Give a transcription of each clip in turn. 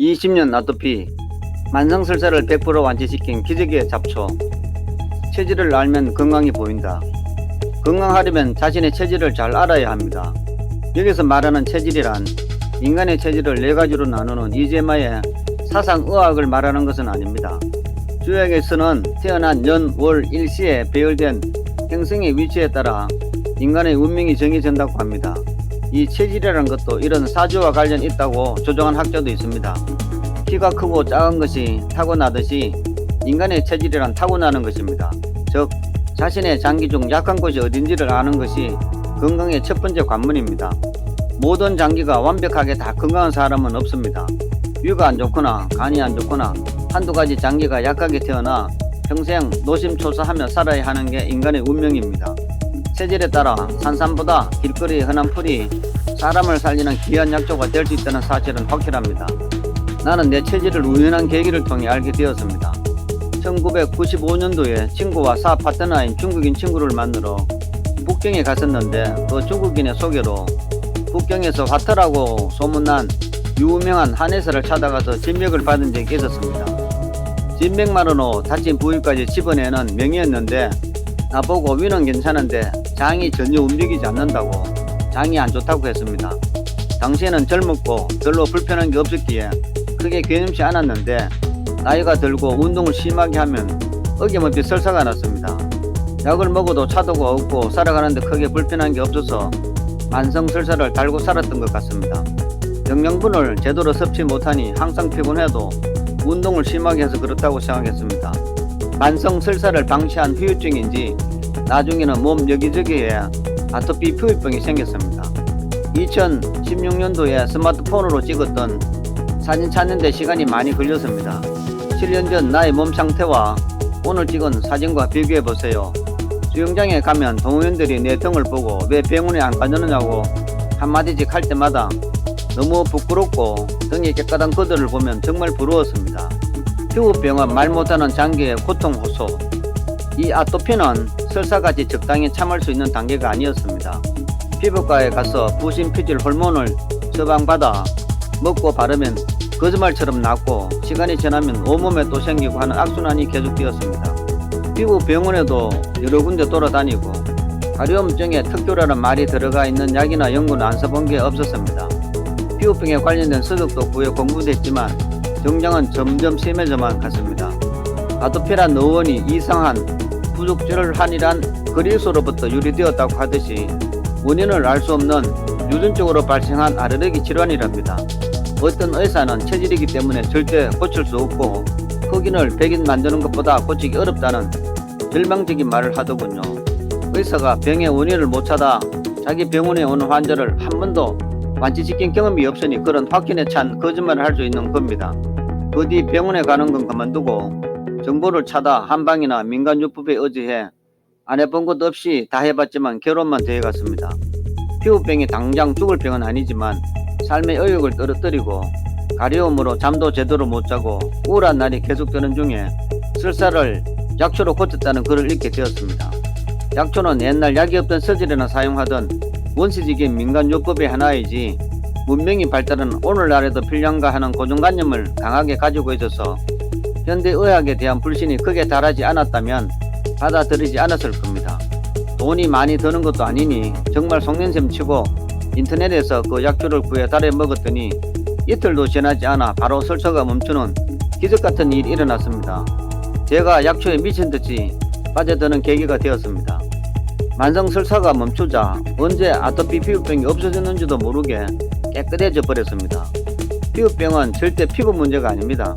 20년 아토피, 만성설사를 100% 완치시킨 기적의 잡초. 체질을 알면 건강이 보인다. 건강하려면 자신의 체질을 잘 알아야 합니다. 여기서 말하는 체질이란 인간의 체질을 4가지로 나누는 이재마의 사상의학을 말하는 것은 아닙니다. 주역에서는 태어난 년, 월, 일시에 배열된 행성의 위치에 따라 인간의 운명이 정해진다고 합니다. 이 체질이라는 것도 이런 사주와 관련 있다고 조정한 학자도 있습니다. 키가 크고 작은 것이 타고나듯이 인간의 체질이란 타고나는 것입니다. 즉 자신의 장기 중 약한 곳이 어딘지를 아는 것이 건강의 첫 번째 관문입니다. 모든 장기가 완벽하게 다 건강한 사람은 없습니다. 위가 안 좋거나 간이 안 좋거나 한두 가지 장기가 약하게 태어나 평생 노심초사하며 살아야 하는 게 인간의 운명입니다. 체질에 따라 산삼보다 길거리의 흔한 풀이 사람을 살리는 귀한 약초가 될 수 있다는 사실은 확실합니다. 나는 내 체질을 우연한 계기를 통해 알게 되었습니다. 1995년도에 친구와 사업 파트너인 중국인 친구를 만나러 북경에 갔었는데 그 중국인의 소개로 북경에서 화터라고 소문난 유명한 한의사를 찾아가서 진맥을 받은 적이 있었습니다. 진맥만으로 다친 부위까지 집어내는 명의였는데 나보고 위는 괜찮은데 장이 전혀 움직이지 않는다고, 장이 안 좋다고 했습니다. 당시에는 젊었고 별로 불편한 게 없었기에 크게 괴념치 않았는데 나이가 들고 운동을 심하게 하면 어김없이 설사가 났습니다. 약을 먹어도 차도가 없고 살아가는데 크게 불편한 게 없어서 만성 설사를 달고 살았던 것 같습니다. 영양분을 제대로 섭취 못하니 항상 피곤해도 운동을 심하게 해서 그렇다고 생각했습니다. 만성 설사를 방치한 후유증인지 나중에는 몸 여기저기에 아토피 피부병이 생겼습니다. 2016년도에 스마트폰으로 찍었던 사진 찾는데 시간이 많이 걸렸습니다. 7년 전 나의 몸 상태와 오늘 찍은 사진과 비교해보세요. 수영장에 가면 동호인들이 내 등을 보고 왜 병원에 안 가느냐고 한마디씩 할 때마다 너무 부끄럽고 등이 깨끗한 그들을 보면 정말 부러웠습니다. 피부병은 말 못하는 장기의 고통 호소. 이 아토피는 설사같이 적당히 참을 수 있는 단계가 아니었습니다. 피부과에 가서 부신 피질 호르몬을 처방받아 먹고 바르면 거짓말처럼 낫고 시간이 지나면 온몸에 또 생기고 하는 악순환이 계속되었습니다. 피부병원에도 여러 군데 돌아다니고 가려움증에 특효라는 말이 들어가 있는 약이나 연고는 안 써본 게 없었습니다. 피부병에 관련된 서적도 구해 공부됐지만症状은 점점 심해져만 갔습니다. 아토피란 노원이 이상한 부족절한이란 그리스로부터 유래되었다고 하듯이 원인을 알 수 없는 유전적으로 발생한 아르레기 질환이랍니다. 어떤 의사는 체질이기 때문에 절대 고칠 수 없고 흑인을 백인 만드는 것보다 고치기 어렵다는 절망적인 말을 하더군요. 의사가 병의 원인을 못 찾아 자기 병원에 오는 환자를 한 번도 완치시킨 경험이 없으니 그런 확신에 찬 거짓말을 할 수 있는 겁니다. 그 뒤 병원에 가는 건 그만두고 정보를 찾아 한방이나 민간요법에 의지해 안 해본 것 없이 다 해봤지만 결론만 더해갔습니다. 피부병이 당장 죽을 병은 아니지만 삶의 의욕을 떨어뜨리고 가려움으로 잠도 제대로 못 자고 우울한 날이 계속되는 중에 설사를 약초로 고쳤다는 글을 읽게 되었습니다. 약초는 옛날 약이 없던 서질에나 사용하던 원시적인 민간요법의 하나이지 문명이 발달한 오늘날에도 필요한가 하는 고정관념을 강하게 가지고 있어서 현대의학에 대한 불신이 크게 달하지 않았다면 받아들이지 않았을 겁니다. 돈이 많이 드는 것도 아니니 정말 속낸셈 치고 인터넷에서 그 약초를 구해 달여 먹었더니 이틀도 지나지 않아 바로 설사가 멈추는 기적같은 일이 일어났습니다. 제가 약초에 미친듯이 빠져드는 계기가 되었습니다. 만성 설사가 멈추자 언제 아토피 피부병이 없어졌는지도 모르게 깨끗해져 버렸습니다. 피부병은 절대 피부 문제가 아닙니다.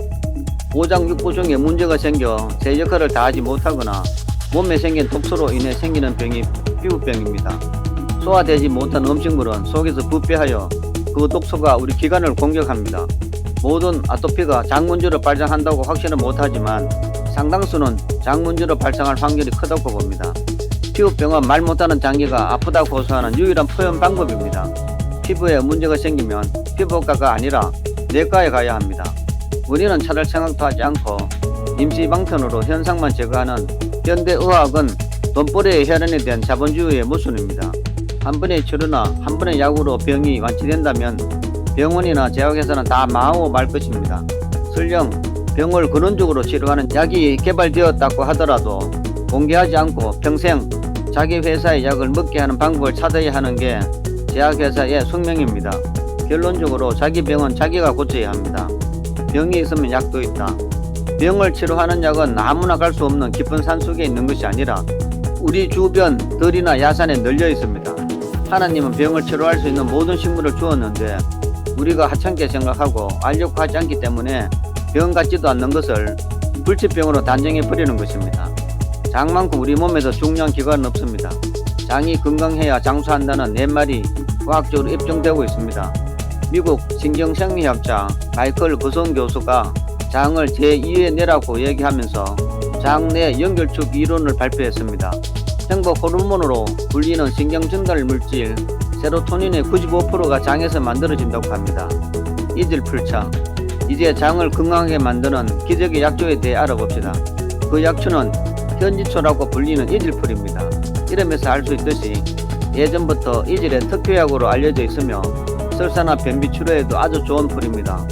오장육부 중에 문제가 생겨 제 역할을 다하지 못하거나 몸에 생긴 독소로 인해 생기는 병이 피부병입니다. 소화되지 못한 음식물은 속에서 부패하여 그 독소가 우리 기관을 공격합니다. 모든 아토피가 장문제로 발생한다고 확신은 못하지만 상당수는 장문제로 발생할 확률이 크다고 봅니다. 피부병은 말 못하는 장기가 아프다고 호소하는 유일한 표현 방법입니다. 피부에 문제가 생기면 피부과가 아니라 내과에 가야 합니다. 우리는 찾을 생각도 하지 않고 임시방편으로 현상만 제거하는 현대의학은 돈벌이의 혈안에 대한 자본주의의 모순입니다. 한 번의 치료나 한 번의 약으로 병이 완치된다면 병원이나 제약회사는 다 망하고 말 것입니다. 설령 병을 근원적으로 치료하는 약이 개발되었다고 하더라도 공개하지 않고 평생 자기 회사의 약을 먹게 하는 방법을 찾아야 하는 게 제약회사의 숙명입니다. 결론적으로 자기 병은 자기가 고쳐야 합니다. 병이 있으면 약도 있다. 병을 치료하는 약은 아무나 갈 수 없는 깊은 산속에 있는 것이 아니라 우리 주변 들이나 야산에 널려 있습니다. 하나님은 병을 치료할 수 있는 모든 식물을 주었는데 우리가 하찮게 생각하고 알려고 하지 않기 때문에 병 같지도 않는 것을 불치병으로 단정해 버리는 것입니다. 장만큼 우리 몸에서 중요한 기관은 없습니다. 장이 건강해야 장수한다는 넷말이 과학적으로 입증되고 있습니다. 미국 신경생리학자 마이클 버송 교수가 장을 제2의 뇌라고 얘기하면서 장 내 연결축 이론을 발표했습니다. 행복 호르몬으로 불리는 신경전달 물질 세로토닌의 95%가 장에서 만들어진다고 합니다. 이들 풀차. 이제 장을 건강하게 만드는 기적의 약초에 대해 알아봅시다. 그 약초는 현지초라고 불리는 이질풀입니다. 이름에서 알 수 있듯이 예전부터 이질의 특효약으로 알려져 있으며 설사나 변비 치료에도 아주 좋은 풀입니다.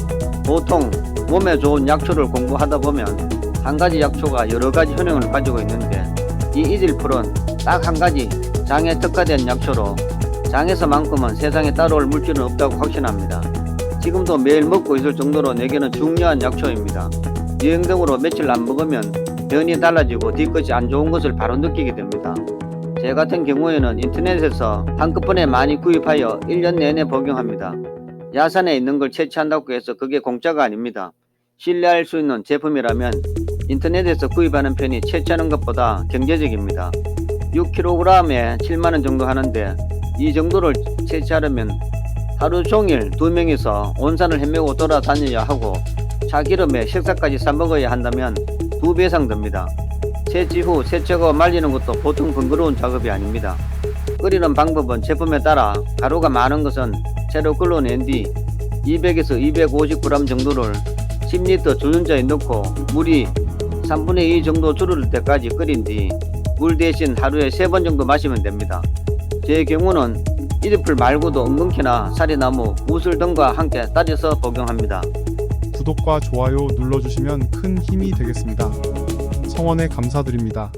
보통 몸에 좋은 약초를 공부하다 보면 한 가지 약초가 여러 가지 효능을 가지고 있는데 이 이질풀은 딱 한 가지 장에 특화된 약초로 장에서만큼은 세상에 따라올 물질은 없다고 확신합니다. 지금도 매일 먹고 있을 정도로 내게는 중요한 약초입니다. 여행 등으로 며칠 안 먹으면 변이 달라지고 뒤끝이 안 좋은 것을 바로 느끼게 됩니다. 제 같은 경우에는 인터넷에서 한꺼번에 많이 구입하여 1년 내내 복용합니다. 야산에 있는 걸 채취한다고 해서 그게 공짜가 아닙니다. 신뢰할 수 있는 제품이라면 인터넷에서 구입하는 편이 채취하는 것보다 경제적입니다. 6kg에 7만원 정도 하는데 이 정도를 채취하려면 하루 종일 2명이서 온산을 헤매고 돌아다녀야 하고 차기름에 식사까지 싸먹어야 한다면 2배 이상 듭니다. 채취 후 세척하고 말리는 것도 보통 번거로운 작업이 아닙니다. 끓이는 방법은 제품에 따라 가루가 많은 것은 채로 걸러낸 뒤 200에서 250g 정도를 10L 주전자에 넣고 물이 3분의 2 정도 줄을 때까지 끓인 뒤 물 대신 하루에 3번 정도 마시면 됩니다. 제 경우는 이질풀 말고도 엉겅퀴나 사리나무, 우슬 등과 함께 따져서 복용합니다. 구독과 좋아요 눌러주시면 큰 힘이 되겠습니다. 성원에 감사드립니다.